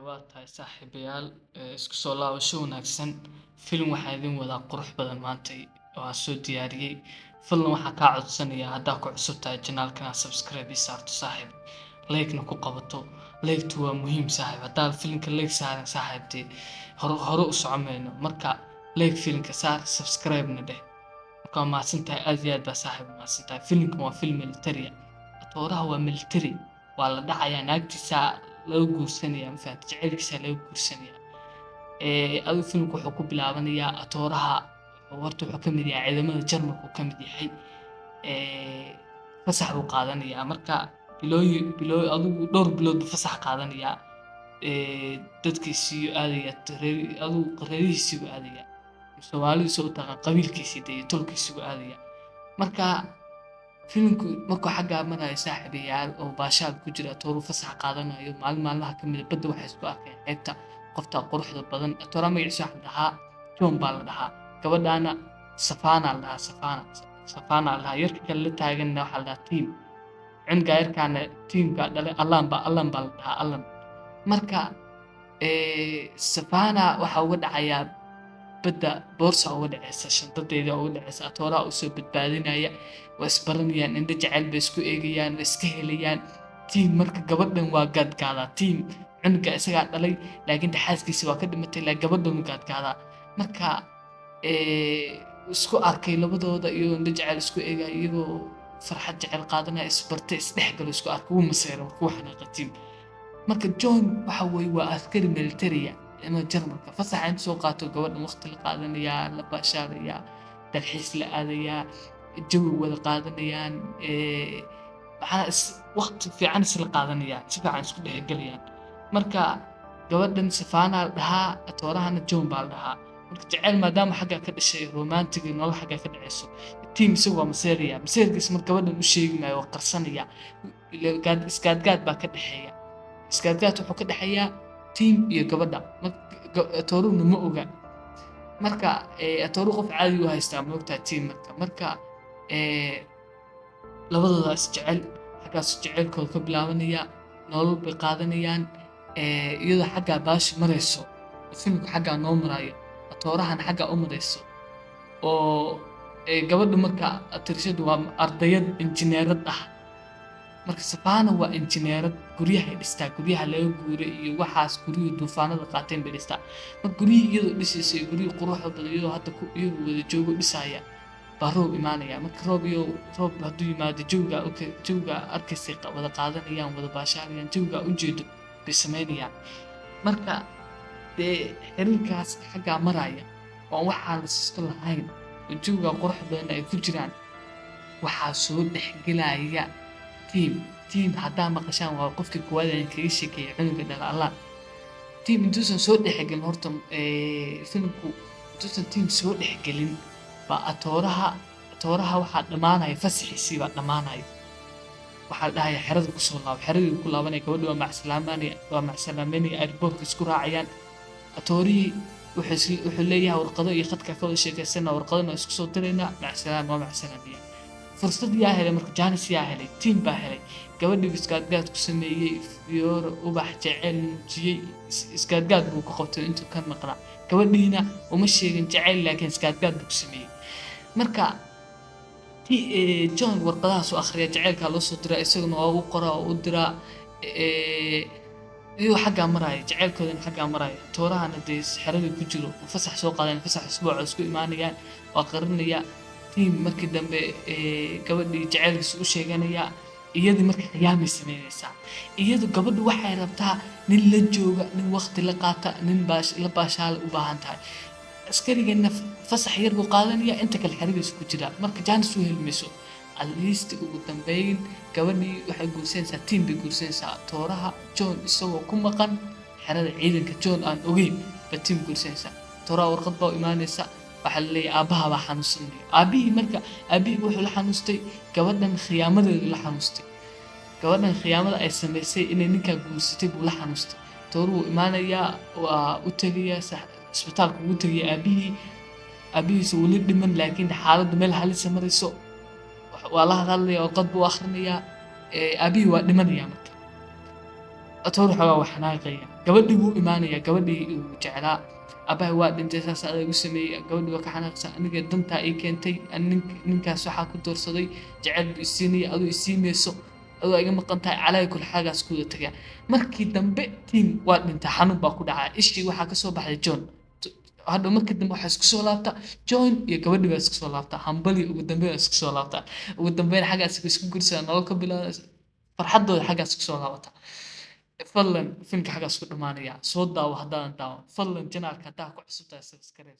waa tahay saaxiibayaal isku soo laabasho wanaagsan. Film waxaa idin wadaa qurux badan maantay oo aan soo diyaariyey. Fadlan waxaan kaa codsanayaa haddaa ku cusub tahay channelkan subscribe ii saarto saaxiib, like-na ku qabato. Like-tu waa muhiim saaxiib, haddaa filmka like saaran saaxiibtay hore u socomayno. Marka like filmka saar, subscribe-na dheh. Marka waa mahadsantahay, aad iyo aad baa saaxiib mahadsantahay. Filmkan waa film military ah. Atooraha waa military, waa la dhacayaa naagtiisa lagu guursanaya, ma fahamtay, jacaylkiisa lagu guursanaya. Adigu filmku wuxuu ku bilaabanayaa atooraha horta wuxuu ka mid yahay ciidamada Jarmalka ka mid yahay. Fasax buu qaadanayaa marka adigu dhowr bilood buu fasax qaadanayaa. Dadkiisii aadaya adigu reerihiisii buu aadaya. Soomaalidu u taqaan qabiilkiisii iyo tolkiisii buu aadaya. Marka filmku markuu xaggaa marayo saaxiibayaal oo baashaal ku jira atooru fasax qaadanayo maalmaha ka mid badda waxay isku arkeen xeebta qofta quruxda badan. Atooraha magaciisa waxa la dhahaa John baa la dhahaa, gabadhaana Safana la dhahaa. Safana la dhahaa, yarka kale la taaganna waxa la dhahaa Tim. Cunga yarkaana Timka dhalay Allan baa la dhahaa, Allan. Marka Safana waxa uga dhacayaa badda boorsa uga dhacaysa, shandadeeda uga dhacaysa. Atooraha u soo badbaadinaya, waa isbaranayaan, indho jacayl bay isku eegayaan, way iska helayaan. Tim marka gabadhan waa gaadgaadaa. Tim cunga isagaa dhalay laakiin xaaskiisa waa ka dhimatay, laakiin gabadhan gaadgaadaa. Marka isku arkay labadooda iyagoo indho jacayl isku eegaya, iyagoo farxad jacayl qaadanaya, isbartay, isdhexgalo isku arkay, wuu maseeray markuu xanaaqa Tim. Marka John waxa weeye waa askari military ama Jarmalka. Fasaxa inta soo qaato gabadhan waqti la qaadanayaa, la baashaalayaa, dalxiis la aadayaa, jawi wada qaadanayaan, waqti fiican isla qaadanayaan, si fiican isku dhexgalayaan. Marka gabadhan Safana la dhahaa, atoorahana John baa la dhahaa. Marka jacayl maadaama xagga ka dhashay romantic nolol xagga ka dhacayso, Tim isagu waa maseeraya. Maseerkiisa marka gabadhan u sheegi maayo, waa qarsanaya. Iskaadgaad baa ka dhaxeeya. Iskaadgaad wuxuu ka dhaxeeyaa Tim iyo gabadha. Atooruhuna ma oga. Marka atooruhu qof caadi u haystaa ma ogtahay Tim marka labadooda is jecel, xaggaas jacaylkooda ka bilaabanaya, nolol bay qaadanayaan. Iyadoo xaggaa baashi marayso, filmku xaggaa noo marayo, atoorahana xaggaa u marayso. Oo gabadhu marka tirshadu waa ardayad injineerad ah. Marka Safana waa injineerad, guryaha dhistaa, guryaha laga guuray iyo waxaas guriyuhu duufaanada qaateen bay dhistaa. Marka guryihii iyadoo dhisaysa guryo quruxda badan iyadoo hadda iyagoo wada joogo dhisaya baa roob imaanaya. Marka roob hadduu yimaado jawiga arkaysay wada qaadanayaan, wada baashaalayaan, jawiga ujeedo bay samaynayaan. Marka xiriirkaas xaggaa maraya oo waxaa la sisto lahayn oo jawiga quruxda badan ay ku jiraan, waxaa soo dhexgelaya Tim haddaa maqashaan waa qofkii koowaad aan kaga sheekeeyay cunuga dhala Allan. Tim intuusan soo dhexgelin horta filmku intuusan Tim soo dhexgelin baa atooraha waxaa dhammaanaya fasaxiisii baa dhammaanaya. Waxaa la dhahayaa xerada ku soo laabo. Xeradii ku laabanaya gabadha waa macsalaameynaya, airportka isku raacayaan. Atoorihii wuxuu leeyahay warqado iyo khadka ka wada sheekaysana, warqadana isku soo diraynaa, waa macsalaameeya. fursad yaa helay marka Janice yaa helay, Tim baa helay. Gabadhii iskaadgaad ku sameeyey, fiyooro ubax jacayl muujiyey, iskaadgaad buu ku qabtay intuu ka maqnaa. Gabadhiina uma sheegin jacayl laakiin iskaadgaad buu ku sameeyey. Marka John warqadahaas u akhriya, jacaylka loo soo diraa, isaguna waa u qoraa oo u diraa. Iyadoo xaggaa maraya, jacaylkoodana xaggaa maraya. Toorahana dee xeradii ku jiro, fasax soo qaadeen, fasax usbuuc isku imaanayaan, waa qarinaya. Tim markii dambe gabadhii jacaylkiisa u sheeganaya, iyadii markii qiyaamay samaynaysaa. Iyadu gabadhu waxay rabtaa nin la jooga, nin waqti la qaata, nin la baashaal u baahan tahay. Askarigana fasax yar buu qaadanaya, inta kale xeradiisa ku jira. Marka Janice u helmayso, at least ugu dambeyn gabadhii waxay guursanaysaa, Tim bay guursanaysaa. Tooraha John isagoo ku maqan xerada ciidanka, John aan ogeyn ba Tim guursanaysaa. Tooraha warqad baa u imaanaysa, waxaa la leeyahay aabbaha baa xanuunsanaya. Aabbihii wuxuu la xanuustay gabadhan khiyaamadeedu la xanuustay. Gabadhan khiyaamada ay samaysay inay ninkaa guursatay buu la xanuustay. Tooruhu imaanayaa, waa u tegayaa, isbitaalka ugu tegaya aabbihiisa weli dhiman laakiin xaaladdu meel halisa marayso. Waa la hadlayaa, warqad buu akhrinayaa. Aabbihii waa dhimanayaa marka. atoor xogaa wax xanaaqaya gabadhii buu imaanaya gabadhii uu jeclaa abahay waa dhintay saas adaa igu sameeyey gabadhii waa ka xanaaqsan aniga dantaa ii keentay ninkaas waxaa ku doorsaday jecel buu isiinaya aduu isiimayso adoo iga maqan tahay calaa kul xaagaas kuwada tagaa markii dambe tiin waa dhintay xanuun baa ku dhacaa ishii waxaa kasoo baxday john hadhow markii dambe waxaa isku soo laabtaa john iyo gabadhii baa isku soo laabtaa hambali ugu dambeyn waa isku soo laabtaa ugu dambeyn xaggaas isku gursaa nolol ka bilaabay farxadooda xaggaas ku soo laabata fadlan filmka xaggaas ku dhamaanaya soo daawo haddaadan daawan fadlan janaalka haddaa ku cusubtahay subscribe